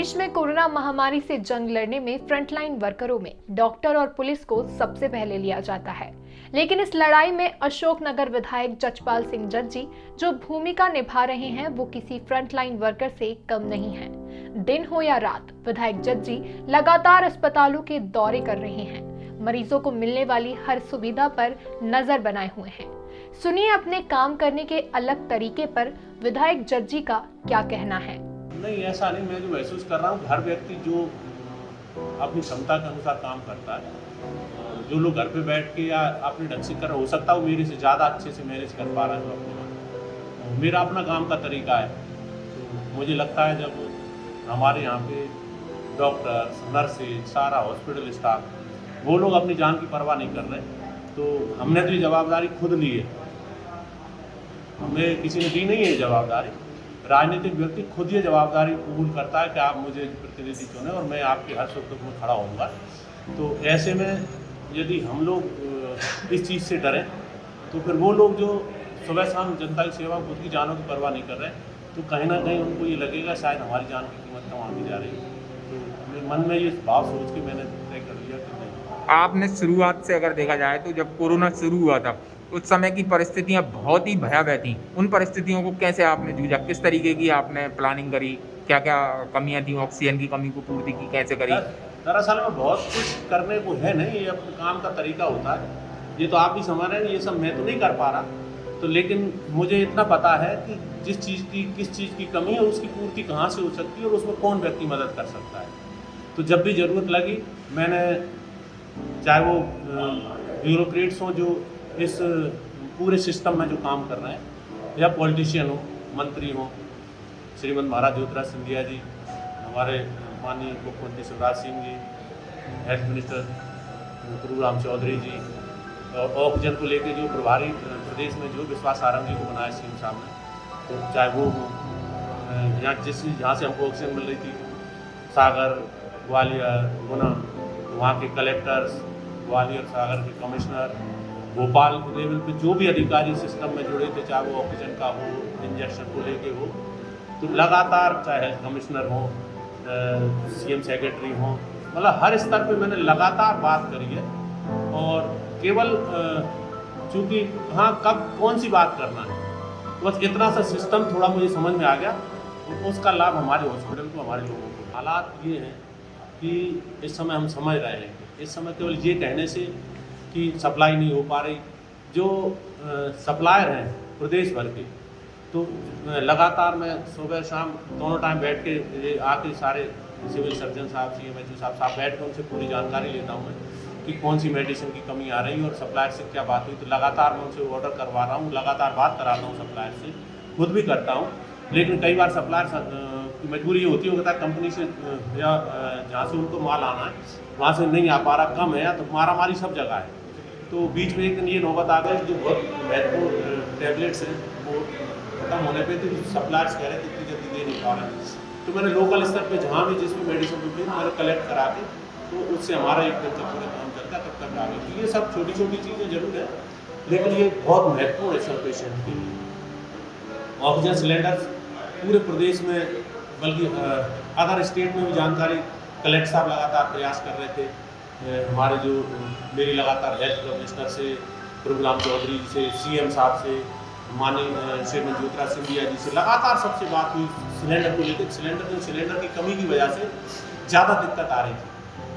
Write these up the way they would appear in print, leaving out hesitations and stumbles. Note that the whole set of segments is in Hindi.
देश में कोरोना महामारी से जंग लड़ने में फ्रंटलाइन वर्करों में डॉक्टर और पुलिस को सबसे पहले लिया जाता है। लेकिन इस लड़ाई में अशोकनगर विधायक जचपाल सिंह जज्जी जो भूमिका निभा रहे हैं वो किसी फ्रंटलाइन वर्कर से कम नहीं है। दिन हो या रात विधायक जज्जी लगातार अस्पतालों के दौरे कर रहे हैं, मरीजों को मिलने वाली हर सुविधा पर नजर बनाए हुए हैं। सुनिए अपने काम करने के अलग तरीके पर विधायक जज्जी का क्या कहना है। नहीं, ऐसा नहीं। मैं जो महसूस कर रहा हूँ, हर व्यक्ति जो अपनी क्षमता के अनुसार काम करता है, जो लोग घर पे बैठ के या अपने ढंग से कर रहे, हो सकता है वो मेरे से ज़्यादा अच्छे से मैनेज कर पा रहा है अपने। मेरा अपना काम का तरीका है। तो मुझे लगता है जब हमारे यहाँ पे डॉक्टर्स, नर्सेज, सारा हॉस्पिटल स्टाफ वो लोग अपनी जान की परवाह नहीं कर रहे, तो हमने तो ये जवाबदारी खुद ली है। हमें किसी ने दी नहीं है ये जवाबदारी। राजनीतिक व्यक्ति खुद ये जवाबदारी कबूल करता है कि आप मुझे प्रतिनिधि चुने और मैं आपके हर सुख दुख में खड़ा होऊंगा। तो ऐसे में यदि हम लोग इस चीज़ से डरें तो फिर वो लोग जो सुबह शाम जनता की सेवा, खुद की जानों की परवाह नहीं कर रहे, तो कहीं ना कहीं उनको ये लगेगा शायद हमारी जान की कीमत कम आती जा रही है। तो मेरे मन में ये भाव सोच के मैंने तय कर लिया कि नहीं। आपने शुरुआत से अगर देखा जाए तो जब कोरोना शुरू हुआ था उस समय की परिस्थितियां बहुत ही भयावह थी। उन परिस्थितियों को कैसे आपने जूझा, किस तरीके की आपने प्लानिंग करी, क्या क्या कमियां थी, ऑक्सीजन की कमी को पूर्ति की कैसे करी? दरअसल में बहुत कुछ करने को है नहीं, ये अपने काम का तरीका होता है। ये तो आप भी समझ रहे हैं, ये सब मैं तो नहीं कर पा रहा। तो लेकिन मुझे इतना पता है कि जिस चीज़ की किस चीज़ की कमी है उसकी पूर्ति कहाँ से हो सकती है और उसमें कौन व्यक्ति मदद कर सकता है। तो जब भी ज़रूरत लगी मैंने, चाहे वो ब्यूरोक्रेट्स हों जो इस पूरे सिस्टम में जो काम कर रहे हैं, या पॉलिटिशियन हो, मंत्री हो, श्रीमंत महाराज ज्योतिराज सिंधिया जी, हमारे माननीय मुख्यमंत्री शिवराज सिंह जी, हेल्थ मिनिस्टर प्रभुराम चौधरी जी, और ऑक्सीजन को लेकर जो प्रभारी प्रदेश में जो विश्वास सारंग जी को बनाया सीएम साहब ने, तो चाहे वो हो यहाँ जहाँ से हमको ऑक्सीजन मिल रही थी, सागर, ग्वालियर, गुना, तो वहाँ के कलेक्टर्स, ग्वालियर सागर के कमिश्नर, भोपाल लेवल पे जो भी अधिकारी सिस्टम में जुड़े थे, चाहे वो ऑक्सीजन का हो, इंजेक्शन को लेके हो, तो लगातार, चाहे हेल्थ कमिश्नर हो, सीएम सेक्रेटरी हो, मतलब हर स्तर पे मैंने लगातार बात करी है। और केवल चूँकि हाँ कब कौन सी बात करना है, बस इतना सा सिस्टम थोड़ा मुझे समझ में आ गया, तो उसका लाभ हमारे हॉस्पिटल को, हमारे लोगों को। हालात ये हैं कि इस समय हम समझ रहे हैं कि इस समय केवल ये कहने से कि सप्लाई नहीं हो पा रही, जो सप्लायर हैं प्रदेश भर के, तो लगातार मैं सुबह शाम दोनों टाइम बैठ के आके सारे सिविल सर्जन साहब, CMHO साहब बैठ कर उनसे पूरी जानकारी लेता हूँ मैं कि कौन सी मेडिसिन की कमी आ रही है और सप्लायर से क्या बात हुई। तो लगातार मैं उनसे ऑर्डर करवा रहा हूँ, लगातार बात कराता हूँ सप्लायर से, खुद भी करता हूँ। लेकिन कई बार सप्लायर की मजबूरी ये होती है कंपनी से या जहाँ से उनको माल आना है वहाँ से नहीं आ पा रहा, कम है, या तो मारामारी सब जगह है। तो बीच में एक दिन ये नौबत आ गई, जो बहुत महत्वपूर्ण टैबलेट्स हैं वो खत्म होने पे तो सप्लायर्स कह रहे थे इतनी जल्दी दे नहीं पा रहे हैं। तो मैंने लोकल स्तर पे जहाँ भी जिसमें मेडिसिन मिलती है मैंने कलेक्ट करा के, तो उससे हमारा एक दिन तक पूरा काम चलता है, तब तक आ गई। तो ये सब छोटी छोटी चीज़ें जरूर है, लेकिन ये बहुत महत्वपूर्ण है सब पेशेंट के लिए। ऑक्सीजन सिलेंडर पूरे प्रदेश में, बल्कि अदर स्टेट में भी जानकारी कलेक्टर साहब लगातार प्रयास कर रहे थे। हमारे जो मेरी लगातार हेल्थ कमिश्नर से, प्रभुराम चौधरी जी से, CM साहब से, माननीय श्रीमंत ज्योतिराज सिंधिया जी से लगातार सबसे बात हुई सिलेंडर को लेकर। सिलेंडर की कमी की वजह से ज़्यादा दिक्कत आ रही थी,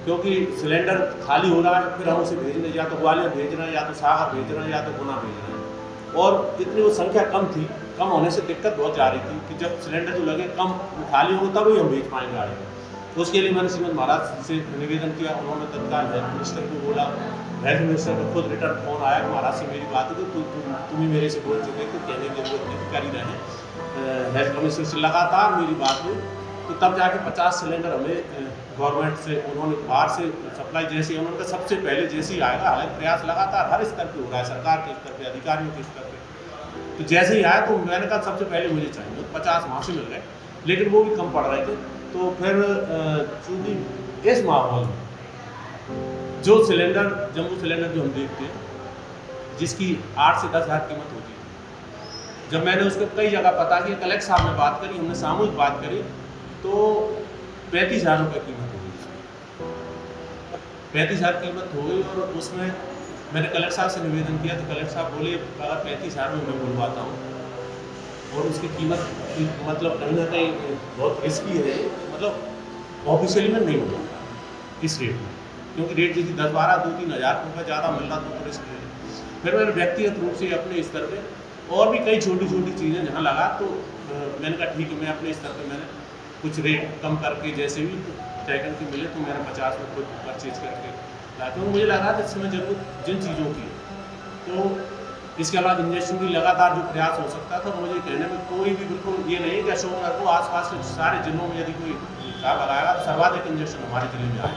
क्योंकि सिलेंडर खाली हो रहा है, फिर हम उसे भेजने, या तो ग्वालियर भेज रहे हैं, या तो सागर भेज रहे हैं, या तो गुना भेज रहे हैं, और इतनी वो संख्या कम थी, कम होने से दिक्कत बहुत जा रही थी कि जब सिलेंडर जो लगे कम खाली हो तब ही हम भेज पाएंगे गाड़ी में। तो उसके लिए मैंने श्रीमंत महाराज से निवेदन किया, उन्होंने तत्काल हेल्थ मिनिस्टर को बोला, हेल्थ मिनिस्टर का खुद रिटर्न फोन आया कि महाराज से मेरी बात है, तो तुम ही मेरे से बोल चुके थे, कहने की जरूरत नहीं, कर ही रहे हैं। हेल्थ कमिश्नर से लगातार मेरी बात हुई, तो तब जाके 50 सिलेंडर हमें गवर्नमेंट से, उन्होंने बाहर से सप्लाई जैसे उन्होंने कहा सबसे पहले जैसे ही आएगा, हालांकि प्रयास लगातार हर स्तर पर हो रहा है, सरकार के स्तर पर, अधिकारियों के स्तर पर। तो जैसे ही आया तो मैंने कहा सबसे पहले मुझे चाहिए, 50 वहाँ से मिल गए, लेकिन वो भी कम पड़ रहे थे। तो फिर चूँकि इस माहौल में जो सिलेंडर, जम्बो सिलेंडर जो हम देखते हैं, जिसकी 8 से 10 हज़ार कीमत होती है, जब मैंने उसको कई जगह पता किया, कलेक्टर साहब ने बात करी, हमने सामूहिक बात करी, तो 35,000 रुपये कीमत हो गई। 35,000 कीमत हो गई और उसमें मैंने कलेक्टर साहब से निवेदन किया तो कलेक्टर साहब बोले अगर 35,000 में मैं बुलवाता हूँ और उसकी कीमत मतलब कहीं ना कहीं बहुत रिस्की है, मतलब ऑफिशियली में नहीं होगा इस रेट में, क्योंकि रेट जैसे 10-12 2-3 हज़ार रुपये ज़्यादा मिल रहा तो रिस्क है। फिर मैंने व्यक्तिगत रूप से अपने स्तर पे और भी कई छोटी छोटी चीज़ें जहाँ लगा तो मैंने कहा ठीक है मैं अपने स्तर पे मैंने कुछ रेट कम करके जैसे भी सेकंड की मिले तो मैंने 50 में खुद परचेज करके लाया, क्योंकि मुझे लगा था इस समय जरूरत जिन चीज़ों की है। तो इसके अलावा इंजेक्शन की लगातार जो प्रयास हो सकता था, मुझे कहने में कोई भी बिल्कुल ये नहीं कि अशोकनगर को आसपास के सारे जिलों में यदि कोई हिसाब लगाएगा तो सर्वाधिक इंजेक्शन हमारे जिले में आए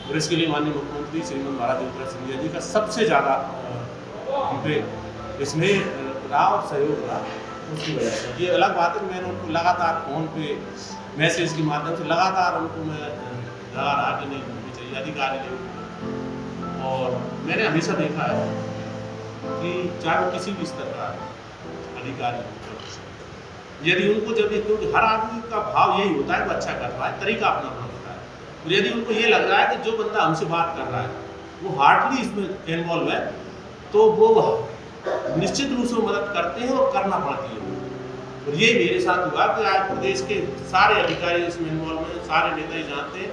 और इसके लिए माननीय मुख्यमंत्री श्रीमंत महाराज सिंधिया जी का सबसे ज़्यादा हम पे इसमें रहा और सहयोग रहा उसकी वजह से। ये अलग बात है कि मैंने उनको लगातार फ़ोन पे मैसेज के माध्यम से लगातार उनको मैं लगा रहा कि नहीं होनी चाहिए अधिकारी लोग, और मैंने हमेशा देखा है कि चाहे वो किसी भी स्तर का अधिकारी यदि उनको जब क्योंकि हर आदमी का भाव यही होता है वो अच्छा कर रहा है, तरीका अपना अपना होता है, और यदि उनको ये लग रहा है कि जो बंदा हमसे बात कर रहा है वो हार्डली इसमें इन्वॉल्व है तो वो निश्चित रूप से मदद करते हैं और करना पड़ती है। और ये मेरे साथ हुआ कि आज प्रदेश के सारे अधिकारी इसमें इन्वॉल्व हैं, सारे नेता ही जानते हैं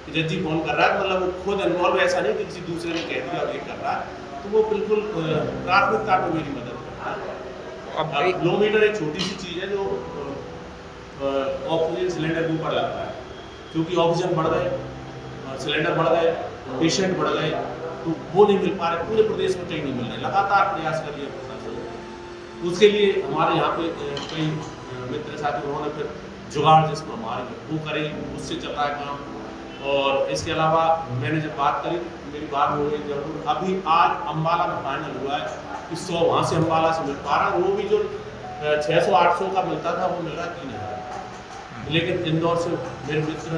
कि जज जी फोन कर रहा है, मतलब वो खुद इन्वॉल्व, ऐसा नहीं कि किसी दूसरे ने कह दिया ये कर रहा है, तो वो बिल्कुल प्राथमिकता में मेरी मदद करता है। अब किलोमीटर एक छोटी सी चीज़ है जो ऑक्सीजन सिलेंडर के ऊपर लगता है, क्योंकि ऑक्सीजन बढ़ गए, सिलेंडर बढ़ गए, पेशेंट बढ़ गए, तो वो नहीं मिल पा रहे, पूरे प्रदेश में कहीं नहीं मिल रहे। लगातार प्रयास कर रही है प्रशासन, उसके लिए हमारे यहाँ पे कई मित्र साथी उन्होंने फिर जुगाड़ जिसको हमारे वो करे, उससे चल रहा है काम। और इसके अलावा मैंने जब बात करी मेरी बात हो गई जरूर, अभी आज अम्बाला में फाइनल हुआ है कि 100 वहाँ से अम्बाला से मिल पा रहा, वो भी जो 600-800 का मिलता था वो मिल रहा 3,000, लेकिन इंदौर से मेरे मित्र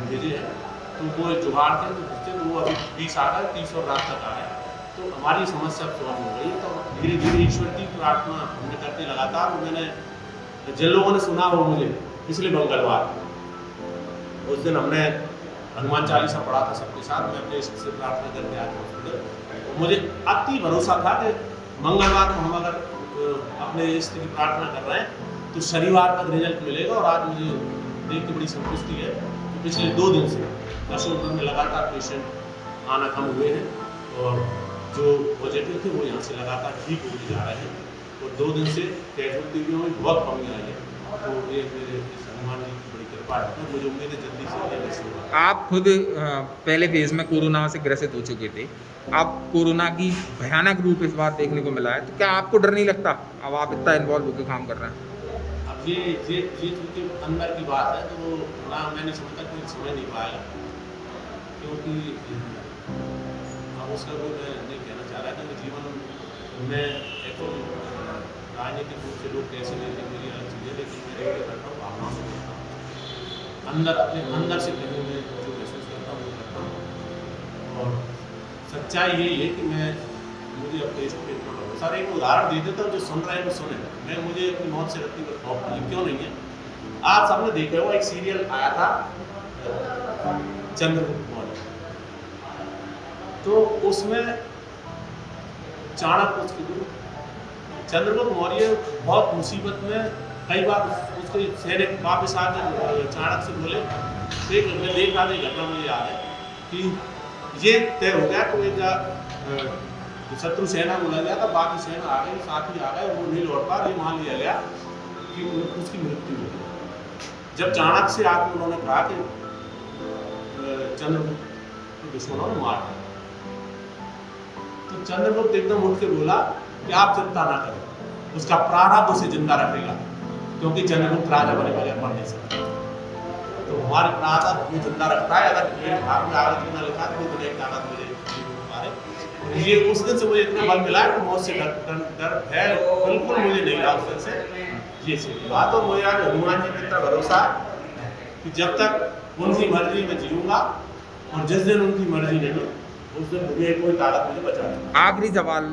भेजे हैं तो वो जुगाड़ थे तो वो अभी 20 आ गए, 30 और रात तक आ गए, तो हमारी समस्या सॉल्व हो गई। तो धीरे धीरे ईश्वर की प्रार्थना हमने करते लगातार, मैंने जिन लोगों ने सुना हो मुझे पिछले मंगलवार उस दिन हमने हनुमान चालीसा पढ़ा था सबके साथ, मैं अपने इष्ट से प्रार्थना करके आया हॉस्पिटल, मुझे अति भरोसा था कि मंगलवार को हम अगर अपने इष्ट की प्रार्थना कर रहे हैं तो शनिवार तक रिजल्ट मिलेगा। और आज मुझे देख के बड़ी संतुष्टि है कि पिछले 2 दिन से अशोकनगर में लगातार पेशेंट आना कम हुए हैं और जो पॉजिटिव थे वो यहाँ से लगातार ठीक होते जा रहे हैं, और 2 दिन से कैजुअलिटी में बहुत कमी आई है, तो ये मेरे हनुमान जी की बड़ी कृपा है, तो मुझे उम्मीद है जल्दी से जल्दी होगा। आप खुद पहले फेज में कोरोना से ग्रसित हो चुके थे, आप कोरोना की भयानक रूप इस बार देखने को मिला है, तो क्या आपको डर नहीं लगता? अब आप इतना इन्वॉल्व होकर काम कर रहे हैं। अब ये चूँकि अंदर की बात है तो ना मैंने समझता कोई समझ नहीं पाएगा, क्योंकि अब उसका कोई मैं नहीं कहना चाह रहा, क्योंकि जीवन में एक राजनीतिक रूप से लोग कैसे लेते हैं मेरी अलग चीज़ है, लेकिन मैं रेडियो करता हूँ, भावनाओं से करता हूँ, अंदर अपने अंदर से कहीं मैं जो महसूस करता हूँ वो करता हूँ। और सच्चाई यही है कि मुझे अपने इष्ट पे इतना भरोसा है। एक उदाहरण दे देता हूँ, जो सुन रहे हैं वो सुने, मैं मुझे अपनी मौत से रखती पर खौफ नहीं, क्यों नहीं है। आप सबने देखा होगा एक सीरियल आया था चंद्रगुप्त मौर्य, तो उसमें चाणक्य उसके गुरु चंद्रगुप्त मौर्य बहुत मुसीबत में, कई बार उसके सैनिक वापस आकर चाणक्य से बोले, एक मैं देख रहा था घटना मुझे याद है कि ये तय हो गया तो एक शत्रु सेना को लग गया था, बाकी सेना आ गई, साथी आ गए, वो नहीं लौट पा, ये मान लिया गया कि उसकी मृत्यु हो गई। जब चाणक्य से आकर उन्होंने कहा कि चंद्रगुप्त दुश्मनों ने मार दिया, तो चंद्रगुप्त एकदम उठ के बोला कि आप चिंता ना करें, उसका प्रारब्ध उसे जिंदा रखेगा, क्योंकि चंद्रगुप्त राजा बने बगैर मर नहीं सकता। तो हमारे प्रारब्ध वो जिंदा रखता है, अगर मेरे भाग में आगे जितना लिखा तो वो एक ताकत मुझे मारे। ये उस दिन से मुझे इतना बल मिला है कि मौत से डर है बिल्कुल मुझे नहीं रहा उस दिन से, ये सीधी बात। और मुझे आज हनुमान जी पे इतना भरोसा है कि जब तक उनकी मर्जी में जीऊँगा, और जिस दिन उनकी मर्जी नहीं उस दिन मुझे कोई ताकत मुझे बचा नहीं। आखिरी सवाल,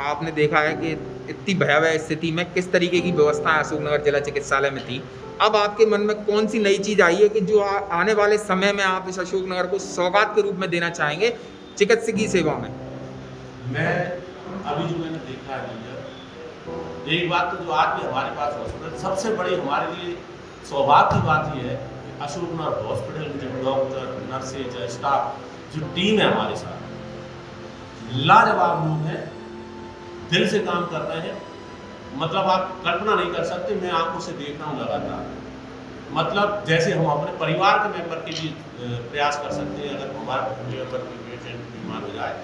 आपने देखा है कि इतनी भयावह स्थिति में किस तरीके की व्यवस्थाएं अशोकनगर जिला चिकित्सालय में थी, अब आपके मन में कौन सी नई चीज़ आई है कि जो आने वाले समय में आप इस अशोकनगर को सौगात के रूप में देना चाहेंगे चिकित्सकीय सेवा में? मैं अभी जो मैंने देखा है भैया, एक बात तो जो आज भी हमारे पास हॉस्पिटल सबसे बड़ी हमारे लिए सौभाग्य की बात यह है कि अशोकनगर हॉस्पिटल में जो डॉक्टर, नर्सेज, स्टाफ, जो टीम है हमारे साथ, लाजवाब लोग हैं, दिल से काम कर रहे हैं। मतलब आप कल्पना नहीं कर सकते, मैं आंखों से देख रहा हूँ लगातार। मतलब जैसे हम अपने परिवार के मेंबर के लिए प्रयास कर सकते हैं, अगर हमारे मेंबर कोई पेशेंट बीमार हो जाए,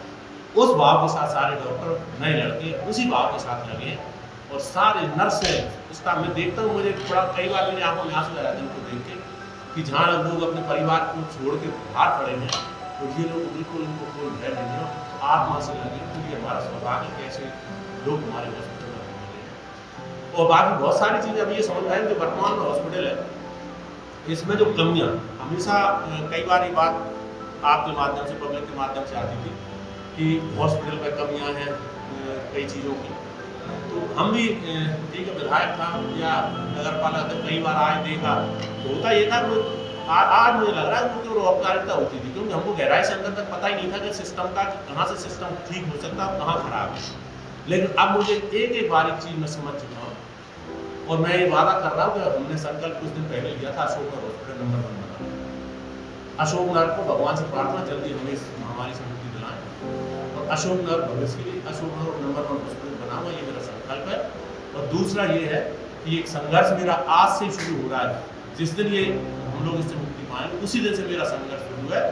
उस भाव के साथ सारे डॉक्टर, नए लड़के उसी भाव के साथ लगे हैं। और सारे नर्स हैं, इसका मैं देखता हूँ, मुझे थोड़ा कई बार मेरी आंखों में आंसू आ जाते हैं उनको देख के कि जहाँ लोग अपने परिवार को छोड़ के बाहर खड़े हैं, तो ये लोग बिल्कुल उनको कोई भय नहीं है, आत्मा से लगे। तो ये हमारा सौभाग्य है, कैसे लोग हमारे हॉस्पिटल में मिले। और बाकी बहुत सारी चीज़ें अभी ये समझ रहे हैं, जो वर्तमान में हॉस्पिटल है इसमें जो कमियाँ, हमेशा कई बार ये बात आपके माध्यम से, पब्लिक के माध्यम से आती थी कि हॉस्पिटल में कमियाँ हैं कई चीज़ों की। तो हम भी ठीक है, विधायक था या नगर पालिका था, कई बार आए देखा, तो होता ये था कि आज मुझे लग रहा है क्योंकि वो औपचारिकता होती थी, क्योंकि हमको गहराई से अंदर तक पता ही नहीं था कि सिस्टम का कहाँ से सिस्टम ठीक हो सकता है, कहाँ खराब है। लेकिन अब मुझे एक एक बारीक चीज़ में समझ चुका हूँ, और मैं ये वादा कर रहा हूँ कि हमने संकल्प कुछ दिन पहले लिया था अशोकनगर हॉस्पिटल नंबर 1 बनाना। अशोकनगर को भगवान से प्रार्थना, जल्दी हमें इस महामारी से मुक्ति दिलाएं और अशोकनगर भविष्य के लिए अशोकनगर नंबर 1 हॉस्पिटल बनाऊंगा, ये मेरा संकल्प है। और दूसरा ये है कि एक संघर्ष मेरा आज से शुरू हो रहा है। जिस दिन ये हम लोग इससे मुक्ति पाएंगे, उसी दिन से मेरा संघर्ष शुरू है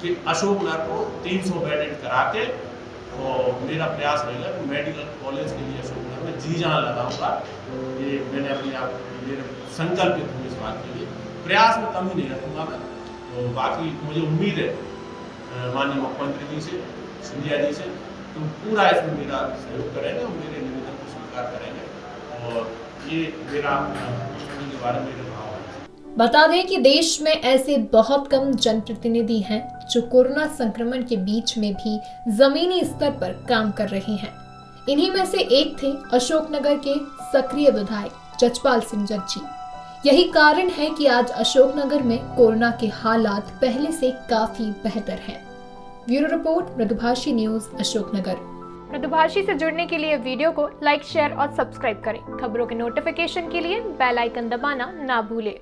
कि अशोकनगर को 300 बेड करा के, और मेरा प्रयास रहेगा कि मेडिकल कॉलेज के लिए अशोकनगर में जी जान लगाऊंगा। ये मैंने अपने आप मेरे संकल्पित हूँ, इस बात के लिए प्रयास में कमी नहीं रखूँगा मैं। तो बाकी मुझे उम्मीद है माननीय मुख्यमंत्री जी से, सिंधिया जी से, तो पूरा इसमें मेरा सहयोग करेंगे और मेरे निवेदन को स्वीकार करेंगे। और ये मेरा हॉस्पिटल के बारे में मेरे भाव है। बता दें कि देश में ऐसे बहुत कम जनप्रतिनिधि हैं जो कोरोना संक्रमण के बीच में भी जमीनी स्तर पर काम कर रहे हैं। इन्हीं में से एक थे अशोकनगर के सक्रिय विधायक जचपाल सिंह जज्जी। यही कारण है कि आज अशोकनगर में कोरोना के हालात पहले से काफी बेहतर हैं। ब्यूरो रिपोर्ट, मृदुभाषी न्यूज, अशोकनगर। मृदुभाषी से जुड़ने के लिए वीडियो को लाइक, शेयर और सब्सक्राइब करें। खबरों के नोटिफिकेशन के लिए बेल आइकन दबाना ना भूलें।